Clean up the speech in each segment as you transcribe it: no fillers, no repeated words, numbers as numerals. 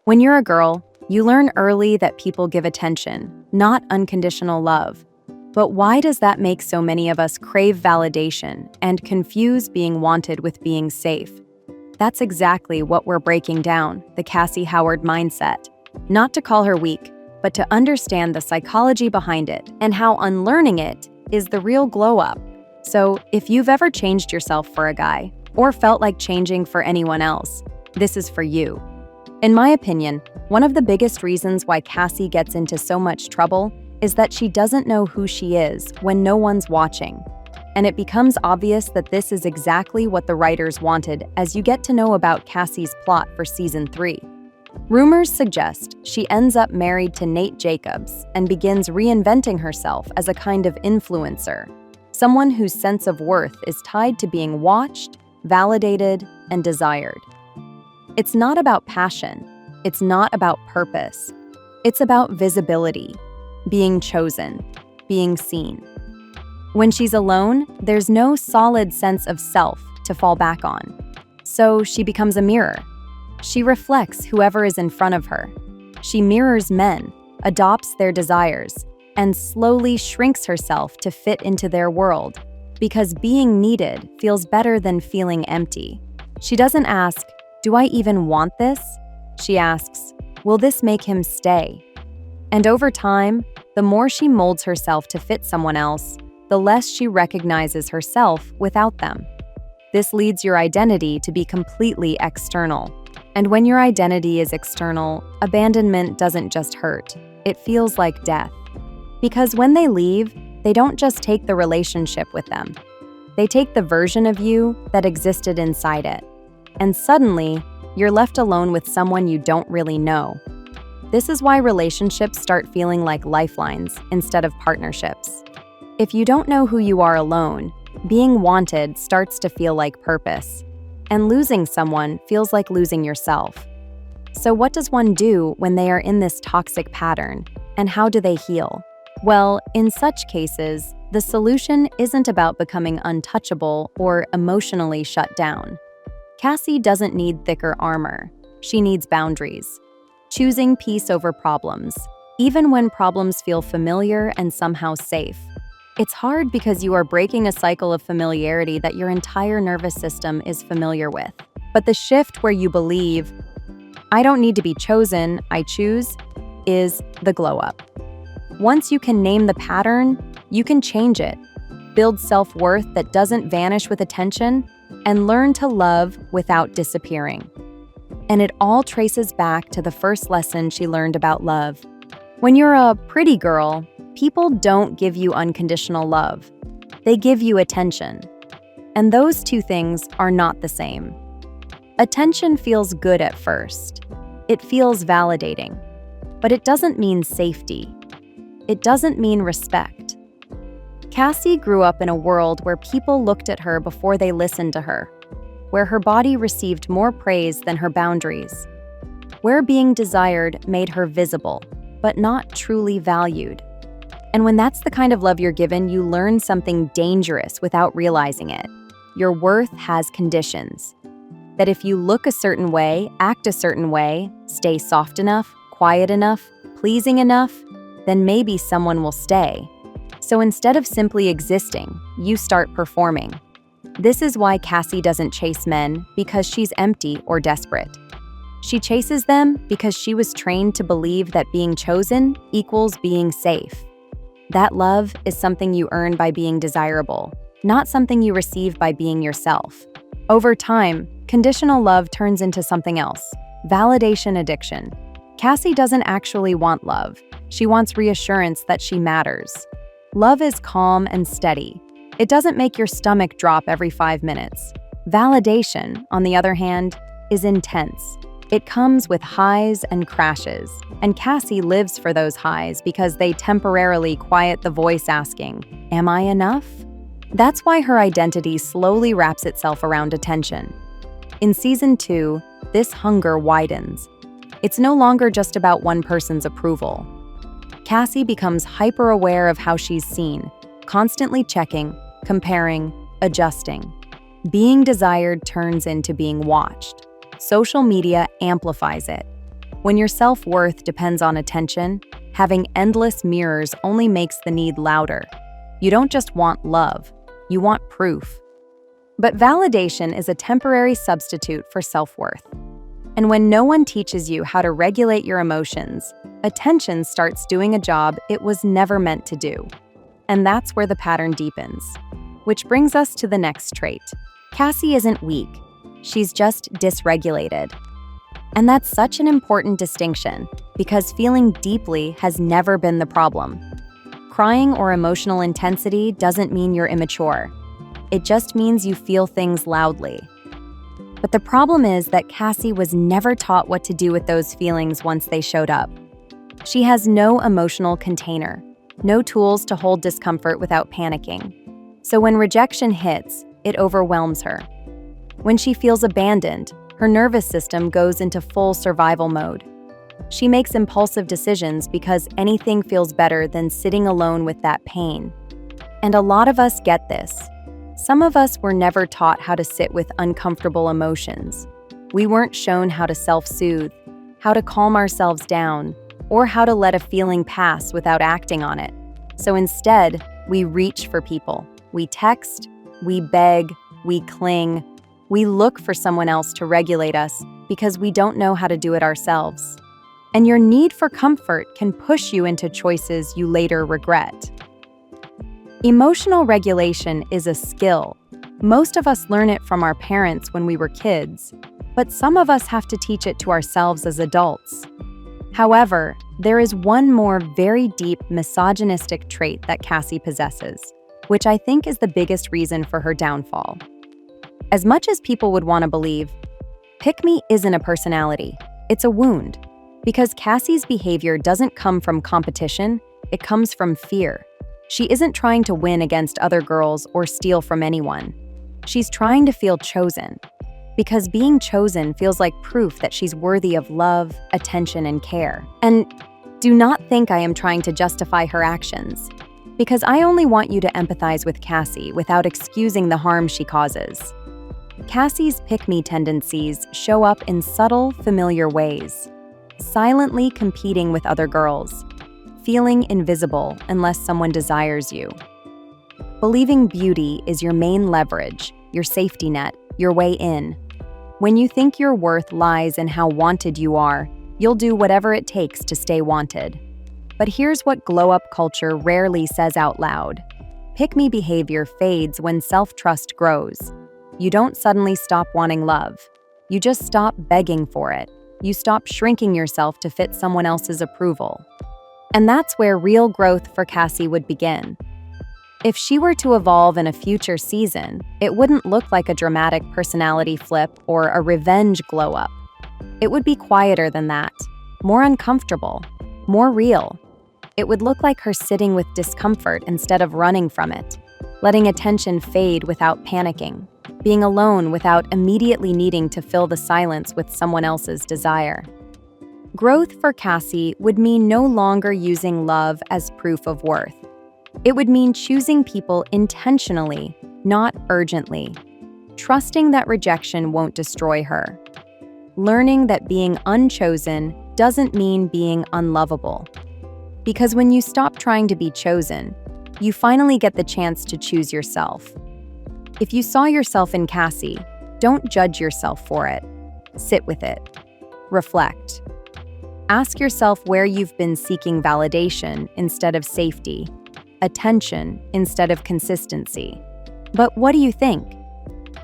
When you're a girl, you learn early that people give attention, not unconditional love. But why does that make so many of us crave validation and confuse being wanted with being safe? That's exactly what we're breaking down, the Cassie Howard Mindset. Not to call her weak, but to understand the psychology behind it and how unlearning it is the real glow-up. So, if you've ever changed yourself for a guy, or felt like changing for anyone else, this is for you. In my opinion, one of the biggest reasons why Cassie gets into so much trouble is that she doesn't know who she is when no one's watching. And it becomes obvious that this is exactly what the writers wanted as you get to know about Cassie's plot for season 3. Rumors suggest she ends up married to Nate Jacobs and begins reinventing herself as a kind of influencer, someone whose sense of worth is tied to being watched, validated, and desired. It's not about passion. It's not about purpose. It's about visibility, being chosen, being seen. When she's alone, there's no solid sense of self to fall back on. So she becomes a mirror. She reflects whoever is in front of her. She mirrors men, adopts their desires, and slowly shrinks herself to fit into their world, because being needed feels better than feeling empty. She doesn't ask, "Do I even want this?" She asks, "Will this make him stay?" And over time, the more she molds herself to fit someone else, the less she recognizes herself without them. This leads your identity to be completely external. And when your identity is external, abandonment doesn't just hurt, it feels like death. Because when they leave, they don't just take the relationship with them. They take the version of you that existed inside it. And suddenly, you're left alone with someone you don't really know. This is why relationships start feeling like lifelines instead of partnerships. If you don't know who you are alone, being wanted starts to feel like purpose. And losing someone feels like losing yourself. So what does one do when they are in this toxic pattern? And how do they heal? Well, in such cases, the solution isn't about becoming untouchable or emotionally shut down. Cassie doesn't need thicker armor. She needs boundaries. Choosing peace over problems, even when problems feel familiar and somehow safe. It's hard because you are breaking a cycle of familiarity that your entire nervous system is familiar with. But the shift where you believe, "I don't need to be chosen, I choose," is the glow-up. Once you can name the pattern, you can change it, build self-worth that doesn't vanish with attention, and learn to love without disappearing. And it all traces back to the first lesson she learned about love. When you're a pretty girl, people don't give you unconditional love. They give you attention. And those two things are not the same. Attention feels good at first. It feels validating. But it doesn't mean safety. It doesn't mean respect. Cassie grew up in a world where people looked at her before they listened to her, where her body received more praise than her boundaries, where being desired made her visible, but not truly valued. And when that's the kind of love you're given, you learn something dangerous without realizing it. Your worth has conditions. That if you look a certain way, act a certain way, stay soft enough, quiet enough, pleasing enough, then maybe someone will stay. So instead of simply existing, you start performing. This is why Cassie doesn't chase men because she's empty or desperate. She chases them because she was trained to believe that being chosen equals being safe. That love is something you earn by being desirable, not something you receive by being yourself. Over time, conditional love turns into something else, validation addiction. Cassie doesn't actually want love. She wants reassurance that she matters. Love is calm and steady. It doesn't make your stomach drop every 5 minutes. Validation, on the other hand, is intense. It comes with highs and crashes, and Cassie lives for those highs because they temporarily quiet the voice asking, "Am I enough?" That's why her identity slowly wraps itself around attention. In season 2, this hunger widens. It's no longer just about one person's approval. Cassie becomes hyper-aware of how she's seen, constantly checking, comparing, adjusting. Being desired turns into being watched. Social media amplifies it. When your self-worth depends on attention, having endless mirrors only makes the need louder. You don't just want love, you want proof. But validation is a temporary substitute for self-worth. And when no one teaches you how to regulate your emotions, attention starts doing a job it was never meant to do. And that's where the pattern deepens. Which brings us to the next trait. Cassie isn't weak, she's just dysregulated. And that's such an important distinction, because feeling deeply has never been the problem. Crying or emotional intensity doesn't mean you're immature. It just means you feel things loudly. But the problem is that Cassie was never taught what to do with those feelings once they showed up. She has no emotional container, no tools to hold discomfort without panicking. So when rejection hits, it overwhelms her. When she feels abandoned, her nervous system goes into full survival mode. She makes impulsive decisions because anything feels better than sitting alone with that pain. And a lot of us get this. Some of us were never taught how to sit with uncomfortable emotions. We weren't shown how to self-soothe, how to calm ourselves down, or how to let a feeling pass without acting on it. So instead, we reach for people. We text, we beg, we cling. We look for someone else to regulate us because we don't know how to do it ourselves. And your need for comfort can push you into choices you later regret. Emotional regulation is a skill. Most of us learn it from our parents when we were kids, but some of us have to teach it to ourselves as adults. However, there is one more very deep misogynistic trait that Cassie possesses, which I think is the biggest reason for her downfall. As much as people would want to believe, pick-me isn't a personality, it's a wound. Because Cassie's behavior doesn't come from competition, it comes from fear. She isn't trying to win against other girls or steal from anyone. She's trying to feel chosen. Because being chosen feels like proof that she's worthy of love, attention, and care. And do not think I am trying to justify her actions, because I only want you to empathize with Cassie without excusing the harm she causes. Cassie's pick-me tendencies show up in subtle, familiar ways. Silently competing with other girls. Feeling invisible unless someone desires you. Believing beauty is your main leverage, your safety net, your way in. When you think your worth lies in how wanted you are, you'll do whatever it takes to stay wanted. But here's what glow-up culture rarely says out loud. Pick-me behavior fades when self-trust grows. You don't suddenly stop wanting love. You just stop begging for it. You stop shrinking yourself to fit someone else's approval. And that's where real growth for Cassie would begin. If she were to evolve in a future season, it wouldn't look like a dramatic personality flip or a revenge glow-up. It would be quieter than that, more uncomfortable, more real. It would look like her sitting with discomfort instead of running from it, letting attention fade without panicking, being alone without immediately needing to fill the silence with someone else's desire. Growth for Cassie would mean no longer using love as proof of worth. It would mean choosing people intentionally, not urgently. Trusting that rejection won't destroy her. Learning that being unchosen doesn't mean being unlovable. Because when you stop trying to be chosen, you finally get the chance to choose yourself. If you saw yourself in Cassie, don't judge yourself for it. Sit with it. Reflect. Ask yourself where you've been seeking validation instead of safety, attention instead of consistency. But what do you think?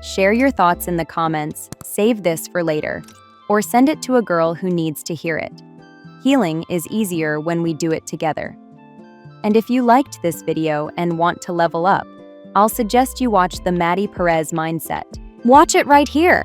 Share your thoughts in the comments, save this for later, or send it to a girl who needs to hear it. Healing is easier when we do it together. And if you liked this video and want to level up, I'll suggest you watch the Maddie Perez Mindset. Watch it right here!